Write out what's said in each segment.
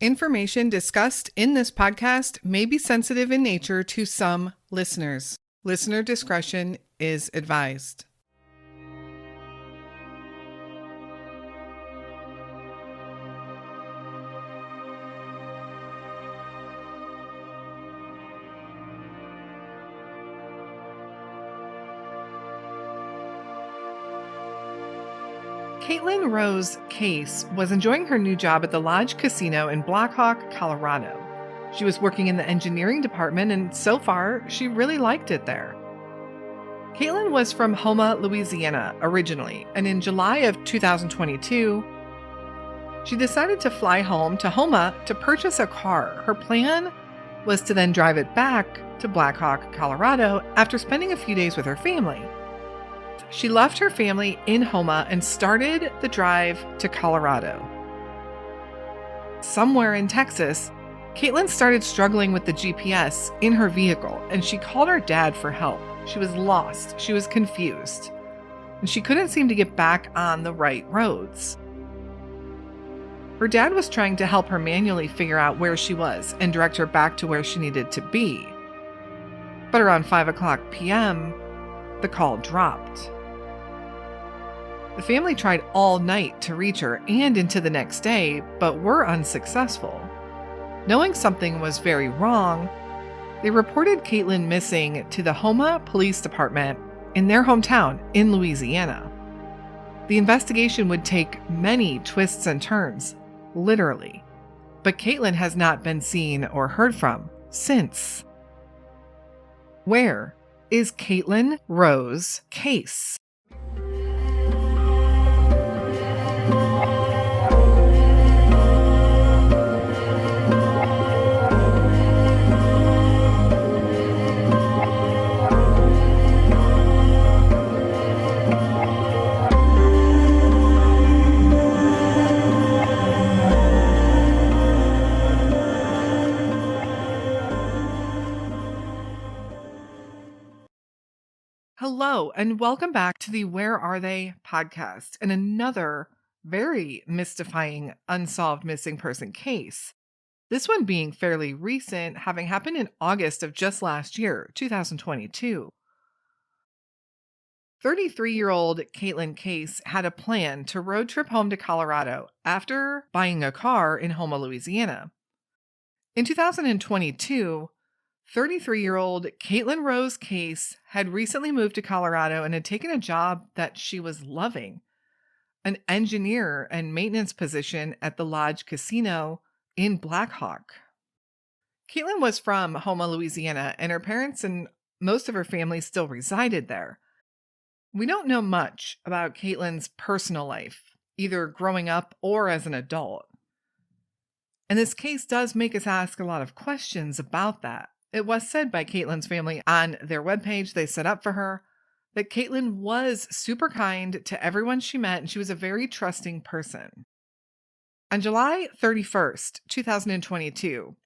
Information discussed in this podcast may be sensitive in nature to some listeners. Listener discretion is advised. Caitlyn Rose Case was enjoying her new job at the Lodge Casino in Black Hawk, Colorado. She was working in the engineering department, and so far, she really liked it there. Caitlyn was from Houma, Louisiana originally, and in July of 2022, she decided to fly home to Houma to purchase a car. Her plan was to then drive it back to Black Hawk, Colorado, after spending a few days with her family. She left her family in Houma and started the drive to Colorado. Somewhere in Texas, Caitlyn started struggling with the GPS in her vehicle, and she called her dad for help. She was lost, she was confused, and she couldn't seem to get back on the right roads. Her dad was trying to help her manually figure out where she was and direct her back to where she needed to be. But around 5 p.m., the call dropped. The family tried all night to reach her and into the next day, but were unsuccessful. Knowing something was very wrong, they reported Caitlyn missing to the Houma Police Department in their hometown in Louisiana. The investigation would take many twists and turns, literally, but Caitlyn has not been seen or heard from since. Where is Caitlyn Rose Case? Hello, and welcome back to the Where Are They podcast and another very mystifying unsolved missing person case. This one being fairly recent, having happened in August of just last year, 2022. 33-year-old Caitlyn Case had a plan to road trip home to Colorado after buying a car in Houma, Louisiana. In 2022, 33-year-old Caitlyn Rose Case had recently moved to Colorado and had taken a job that she was loving, an engineer and maintenance position at the Lodge Casino in Black Hawk. Caitlyn was from Houma, Louisiana, and her parents and most of her family still resided there. We don't know much about Caitlyn's personal life, either growing up or as an adult. And this case does make us ask a lot of questions about that. It was said by Caitlyn's family on their webpage they set up for her that Caitlyn was super kind to everyone she met, and she was a very trusting person. On July 31st, 2022,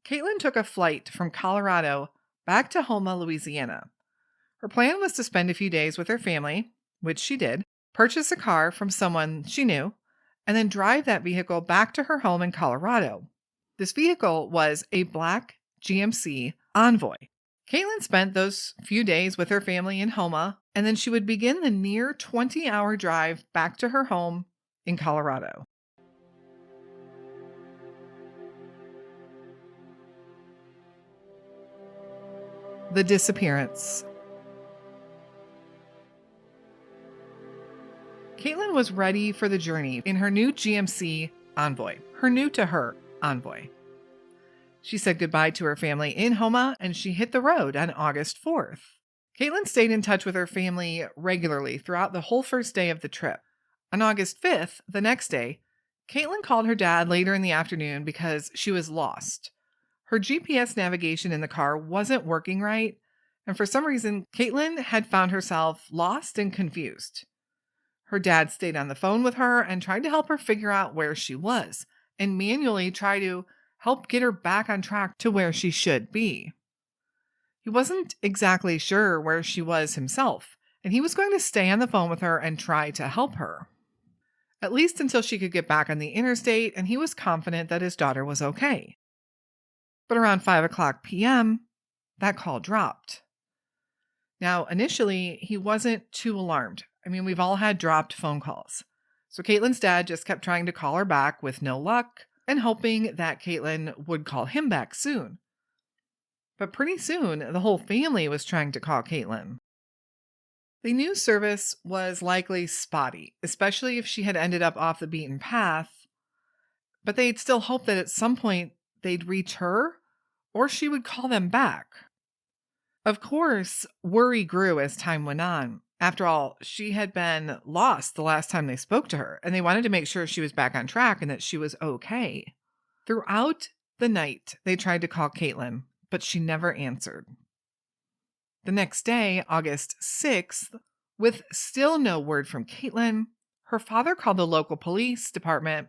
Caitlyn took a flight from Colorado back to Houma, Louisiana. Her plan was to spend a few days with her family, which she did, purchase a car from someone she knew, and then drive that vehicle back to her home in Colorado. This vehicle was a black GMC Envoy. Caitlyn spent those few days with her family in Houma, and then she would begin the near 20-hour drive back to her home in Colorado. The disappearance. Caitlyn was ready for the journey in her new GMC Envoy, her new to her Envoy. She said goodbye to her family in Houma, and she hit the road on August 4th. Caitlyn stayed in touch with her family regularly throughout the whole first day of the trip. On August 5th, the next day, Caitlyn called her dad later in the afternoon because she was lost. Her GPS navigation in the car wasn't working right, and for some reason, Caitlyn had found herself lost and confused. Her dad stayed on the phone with her and tried to help her figure out where she was and manually try to help get her back on track to where she should be. He wasn't exactly sure where she was himself, and he was going to stay on the phone with her and try to help her. at least until she could get back on the interstate, and he was confident that his daughter was okay. But around 5 o'clock p.m., that call dropped. Now, initially, he wasn't too alarmed. I mean, we've all had dropped phone calls. So Caitlyn's dad just kept trying to call her back with no luck and hoping that Caitlyn would call him back soon. But pretty soon, the whole family was trying to call Caitlyn. The news service was likely spotty, especially if she had ended up off the beaten path, but they'd still hoped that at some point they'd reach her or she would call them back. Of course, worry grew as time went on. After all, she had been lost the last time they spoke to her, and they wanted to make sure she was back on track and that she was okay. Throughout the night, they tried to call Caitlyn, but she never answered. The next day, August 6th, with still no word from Caitlyn, her father called the local police department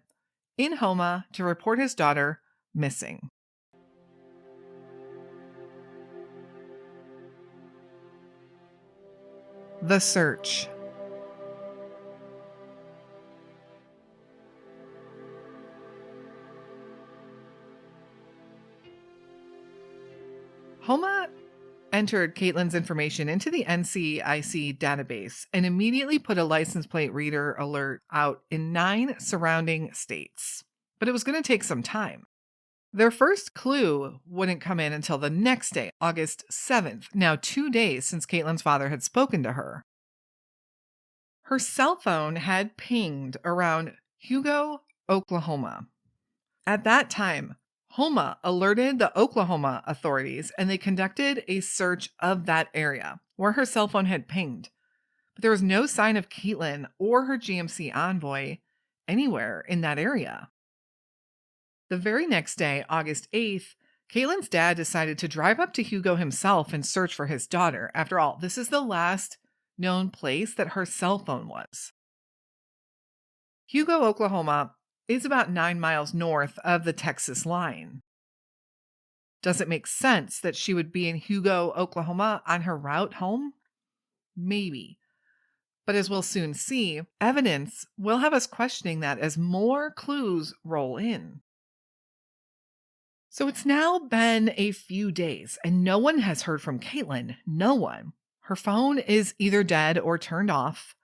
in Houma to report his daughter missing. The search. Houma entered Caitlyn's information into the NCIC database and immediately put a license plate reader alert out in 9 surrounding states. But it was going to take some time. Their first clue wouldn't come in until the next day, August 7th, now 2 days since Caitlyn's father had spoken to her. Her cell phone had pinged around Hugo, Oklahoma. At that time, Houma alerted the Oklahoma authorities and they conducted a search of that area where her cell phone had pinged. But there was no sign of Caitlyn or her GMC envoy anywhere in that area. The very next day, August 8th, Caitlyn's dad decided to drive up to Hugo himself and search for his daughter. After all, this is the last known place that her cell phone was. Hugo, Oklahoma is about 9 miles north of the Texas line. Does it make sense that she would be in Hugo, Oklahoma on her route home? Maybe. But as we'll soon see, evidence will have us questioning that as more clues roll in. So it's now been a few days and no one has heard from Caitlyn. No one. Her phone is either dead or turned off,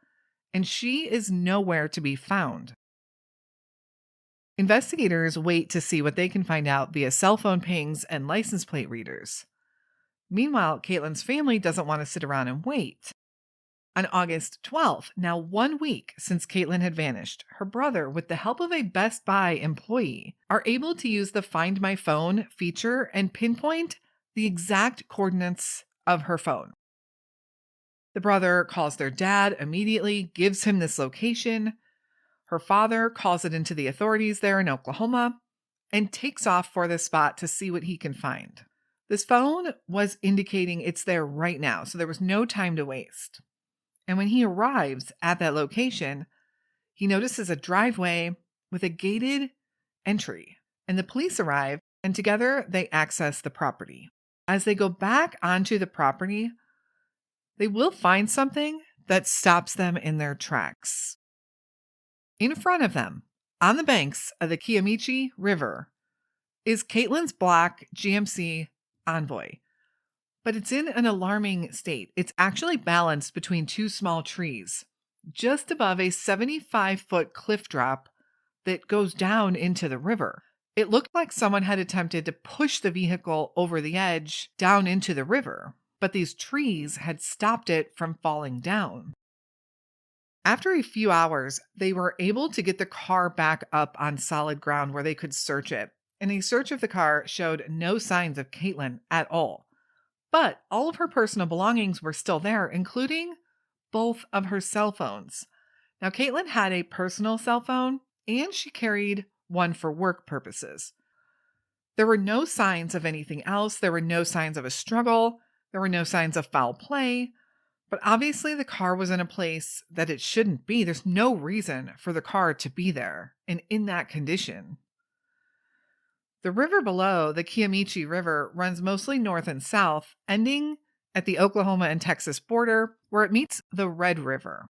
and she is nowhere to be found. Investigators wait to see what they can find out via cell phone pings and license plate readers. Meanwhile, Caitlyn's family doesn't want to sit around and wait. On August 12th, now 1 week since Caitlyn had vanished, her brother, with the help of a Best Buy employee, are able to use the Find My Phone feature and pinpoint the exact coordinates of her phone. The brother calls their dad immediately, gives him this location. Her father calls it into the authorities there in Oklahoma and takes off for the spot to see what he can find. This phone was indicating it's there right now, so there was no time to waste. And when he arrives at that location, he notices a driveway with a gated entry. And the police arrive, and together they access the property. As they go back onto the property, they will find something that stops them in their tracks. In front of them, on the banks of the Kiamichi River, is Caitlyn's black GMC Envoy. But it's in an alarming state. It's actually balanced between 2 small trees, just above a 75-foot cliff drop that goes down into the river. It looked like someone had attempted to push the vehicle over the edge down into the river, but these trees had stopped it from falling down. After a few hours, they were able to get the car back up on solid ground where they could search it, and a search of the car showed no signs of Caitlyn at all. But all of her personal belongings were still there, including both of her cell phones. Now, Caitlyn had a personal cell phone, and she carried one for work purposes. There were no signs of anything else. There were no signs of a struggle. There were no signs of foul play. But obviously, the car was in a place that it shouldn't be. There's no reason for the car to be there and in that condition. The river below, the Kiamichi River, runs mostly north and south, ending at the Oklahoma and Texas border where it meets the Red River.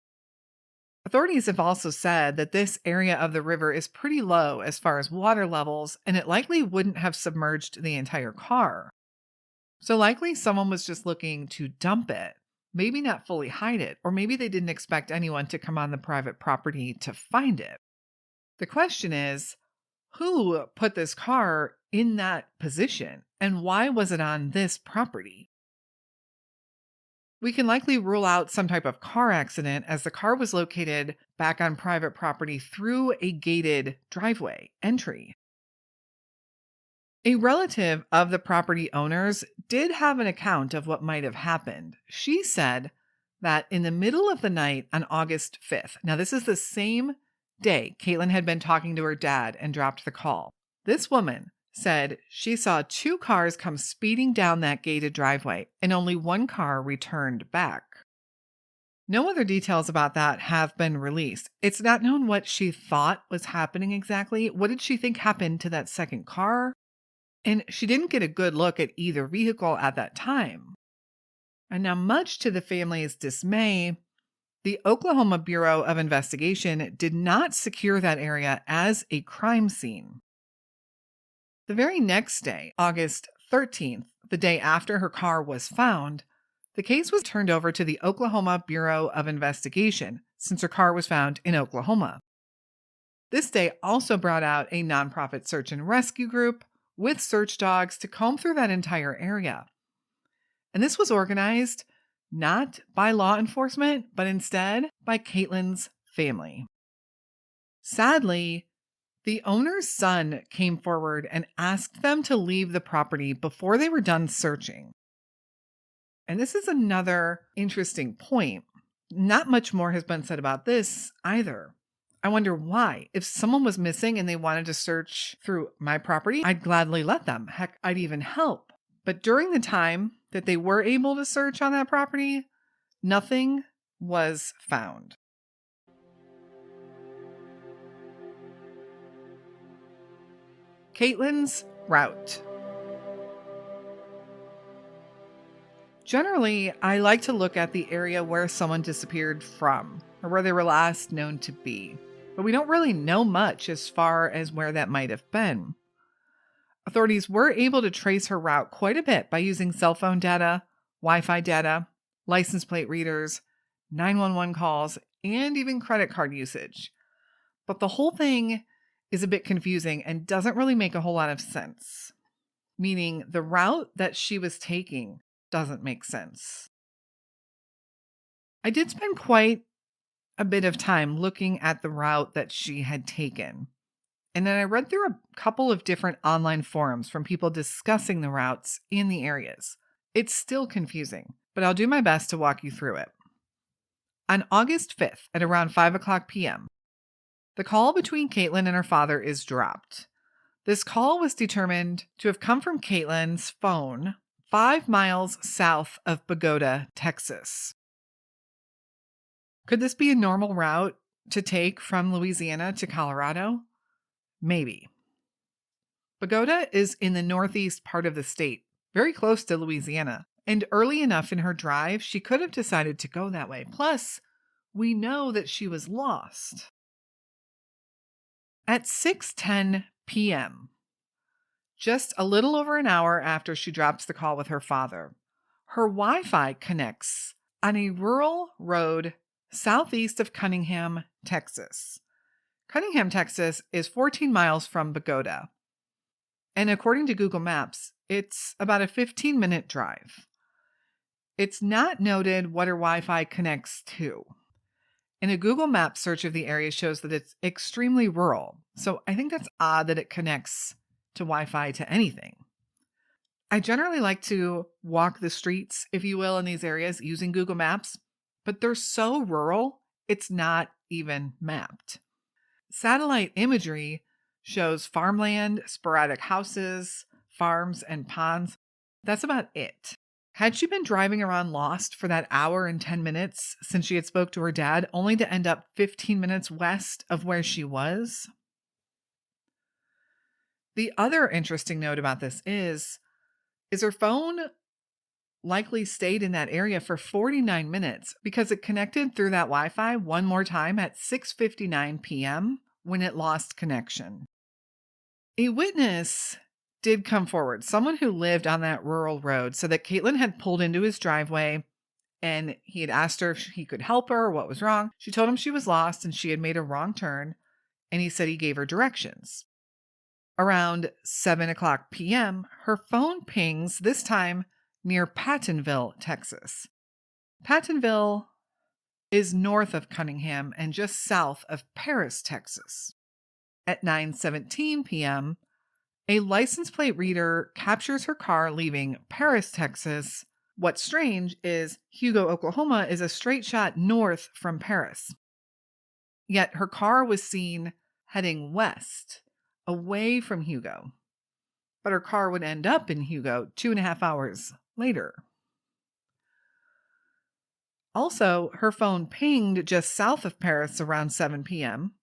Authorities have also said that this area of the river is pretty low as far as water levels, and it likely wouldn't have submerged the entire car. So, likely someone was just looking to dump it, maybe not fully hide it, or maybe they didn't expect anyone to come on the private property to find it. The question is, who put this car in that position, and why was it on this property? We can likely rule out some type of car accident as the car was located back on private property through a gated driveway entry. A relative of the property owners did have an account of what might have happened. She said that in the middle of the night on August 5th, now this is the same day Caitlyn had been talking to her dad and dropped the call. This woman said she saw two cars come speeding down that gated driveway and only one car returned back. No other details about that have been released. It's not known what she thought was happening exactly. What did she think happened to that second car? And she didn't get a good look at either vehicle at that time. And now, much to the family's dismay, the Oklahoma Bureau of Investigation did not secure that area as a crime scene. The very next day, August 13th, the day after her car was found, the case was turned over to the Oklahoma Bureau of Investigation since her car was found in Oklahoma. This day also brought out a nonprofit search and rescue group with search dogs to comb through that entire area. And this was organized not by law enforcement, but instead by Caitlyn's family. Sadly, the owner's son came forward and asked them to leave the property before they were done searching. And this is another interesting point. Not much more has been said about this either. I wonder why. If someone was missing and they wanted to search through my property, I'd gladly let them. Heck, I'd even help. But during the time that they were able to search on that property, nothing was found. Caitlyn's route. Generally, I like to look at the area where someone disappeared from, or where they were last known to be. But we don't really know much as far as where that might have been. Authorities were able to trace her route quite a bit by using cell phone data, Wi-Fi data, license plate readers, 911 calls, and even credit card usage. But the whole thing is a bit confusing and doesn't really make a whole lot of sense. Meaning the route that she was taking doesn't make sense. I did spend quite a bit of time looking at the route that she had taken. And then I read through a couple of different online forums from people discussing the routes in the areas. It's still confusing, but I'll do my best to walk you through it. On August 5th at around 5 o'clock p.m., the call between Caitlyn and her father is dropped. This call was determined to have come from Caitlyn's phone 5 miles south of Bogota, Texas. Could this be a normal route to take from Louisiana to Colorado? Maybe. Bogota is in the northeast part of the state, very close to Louisiana, and early enough in her drive, she could have decided to go that way. Plus, we know that she was lost. At 6:10 p.m., just a little over an hour after she drops the call with her father, her Wi-Fi connects on a rural road southeast of Cunningham, Texas. Cunningham, Texas is 14 miles from Bogota. And according to Google Maps, it's about a 15-minute drive. It's not noted what her Wi-Fi connects to. And a Google Maps search of the area shows that it's extremely rural. So I think that's odd that it connects to Wi-Fi to anything. I generally like to walk the streets, if you will, in these areas using Google Maps, but they're so rural, it's not even mapped. Satellite imagery shows farmland, sporadic houses, farms, and ponds. That's about it. Had she been driving around lost for that hour and 10 minutes since she had spoke to her dad, only to end up 15 minutes west of where she was? The other interesting note about this is her phone likely stayed in that area for 49 minutes because it connected through that Wi-Fi one more time at 6:59 p.m. when it lost connection. A witness did come forward, someone who lived on that rural road, so that Caitlyn had pulled into his driveway and he had asked her if he could help her or what was wrong. She told him she was lost and she had made a wrong turn, and he said he gave her directions. Around 7:00 p.m., her phone pings, this time near Pattonville, Texas. Pattonville is north of Cunningham and just south of Paris, Texas. At 9:17 p.m., a license plate reader captures her car leaving Paris, Texas. What's strange is Hugo, Oklahoma is a straight shot north from Paris. Yet her car was seen heading west, away from Hugo. But her car would end up in Hugo 2.5 hours later. Also, her phone pinged just south of Paris around 7 p.m.,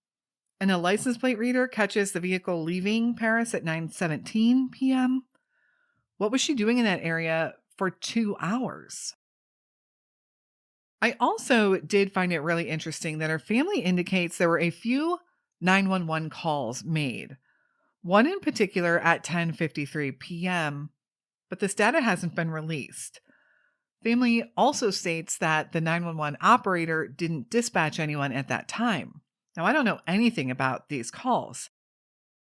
and a license plate reader catches the vehicle leaving Paris at 9:17 p.m. What was she doing in that area for 2 hours? I also did find it really interesting that her family indicates there were a few 911 calls made. One in particular at 10:53 p.m., but this data hasn't been released. Family also states that the 911 operator didn't dispatch anyone at that time. Now, I don't know anything about these calls.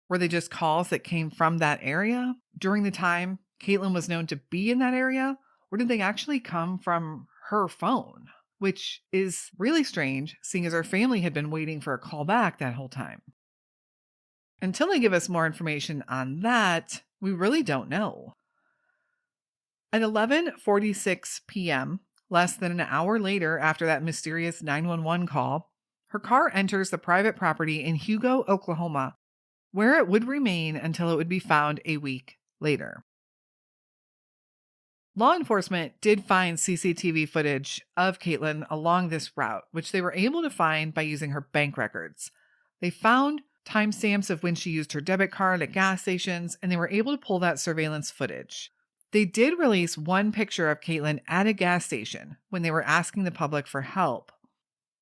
Were they just calls that came from that area during the time Caitlyn was known to be in that area? Or did they actually come from her phone? Which is really strange, seeing as her family had been waiting for a call back that whole time. Until they give us more information on that, we really don't know. At 11:46 p.m., less than an hour later after that mysterious 911 call, her car enters the private property in Hugo, Oklahoma, where it would remain until it would be found a week later. Law enforcement did find CCTV footage of Caitlyn along this route, which they were able to find by using her bank records. They found timestamps of when she used her debit card at gas stations, and they were able to pull that surveillance footage. They did release one picture of Caitlyn at a gas station when they were asking the public for help.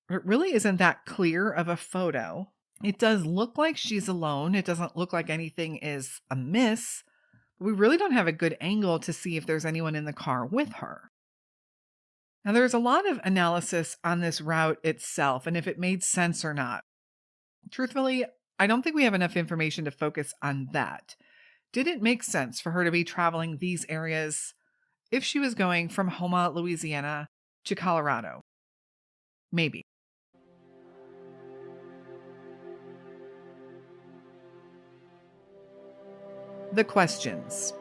It really isn't that clear of a photo. It does look like she's alone. It doesn't look like anything is amiss. We really don't have a good angle to see if there's anyone in the car with her. Now, there's a lot of analysis on this route itself and if it made sense or not. Truthfully, I don't think we have enough information to focus on that. Did it make sense for her to be traveling these areas if she was going from Houma, Louisiana to Colorado? Maybe. The questions.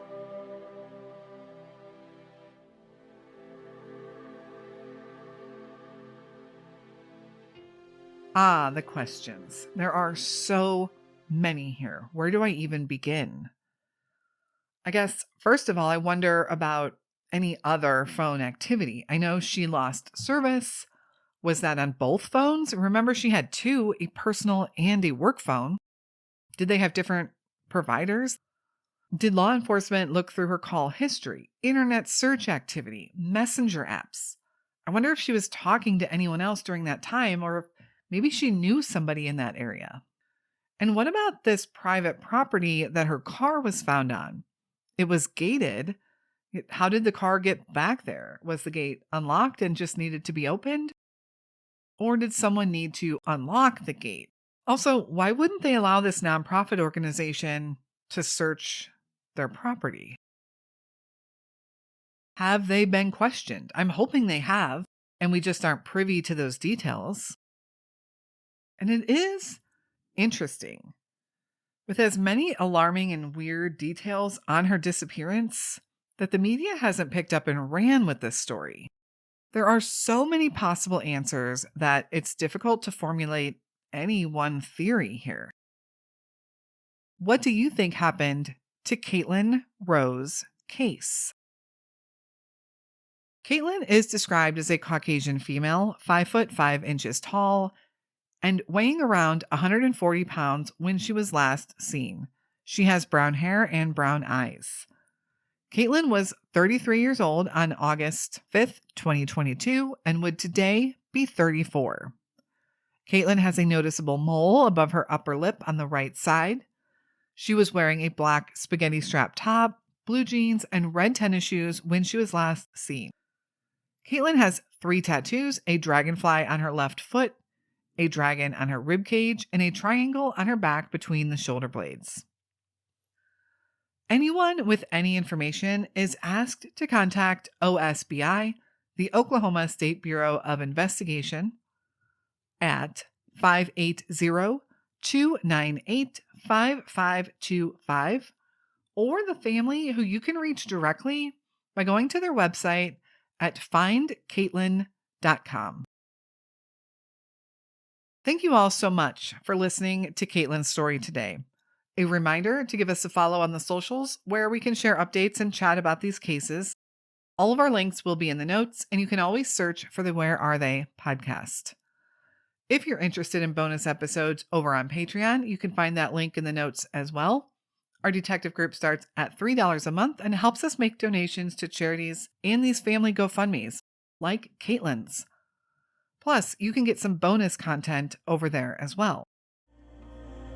The questions. There are so many here. Where do I even begin? I guess, first of all, I wonder about any other phone activity. I know she lost service. Was that on both phones? Remember, she had two, a personal and a work phone. Did they have different providers? Did law enforcement look through her call history, internet search activity, messenger apps? I wonder if she was talking to anyone else during that time, or if maybe she knew somebody in that area. And what about this private property that her car was found on? It was gated. How did the car get back there? Was the gate unlocked and just needed to be opened? Or did someone need to unlock the gate? Also, why wouldn't they allow this nonprofit organization to search their property? Have they been questioned? I'm hoping they have, and we just aren't privy to those details. And it is interesting. With as many alarming and weird details on her disappearance, that the media hasn't picked up and ran with this story. There are so many possible answers that it's difficult to formulate any one theory here. What do you think happened to Caitlyn Rose Case? Caitlyn is described as a Caucasian female, 5 foot 5 inches tall, and weighing around 140 pounds when she was last seen. She has brown hair and brown eyes. Caitlyn was 33 years old on August 5th, 2022, and would today be 34. Caitlyn has a noticeable mole above her upper lip on the right side. She was wearing a black spaghetti strap top, blue jeans, and red tennis shoes when she was last seen. Caitlyn has 3 tattoos, a dragonfly on her left foot, a dragon on her rib cage, and a triangle on her back between the shoulder blades. Anyone with any information is asked to contact OSBI, the Oklahoma State Bureau of Investigation, at 580-298-5525, or the family, who you can reach directly by going to their website at findcaitlyn.com. Thank you all so much for listening to Caitlyn's story today. A reminder to give us a follow on the socials where we can share updates and chat about these cases. All of our links will be in the notes, and you can always search for the Where Are They podcast. If you're interested in bonus episodes over on Patreon, you can find that link in the notes as well. Our detective group starts at $3 a month and helps us make donations to charities and these family GoFundMes, like Caitlyn's. Plus, you can get some bonus content over there as well.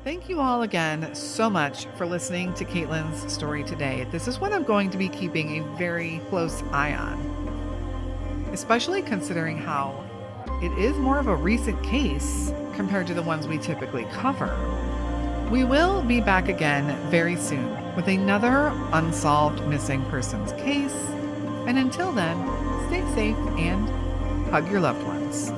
Thank you all again so much for listening to Caitlyn's story today. This is one I'm going to be keeping a very close eye on, especially considering how it is more of a recent case compared to the ones we typically cover. We will be back again very soon with another unsolved missing persons case. And until then, stay safe and hug your loved ones.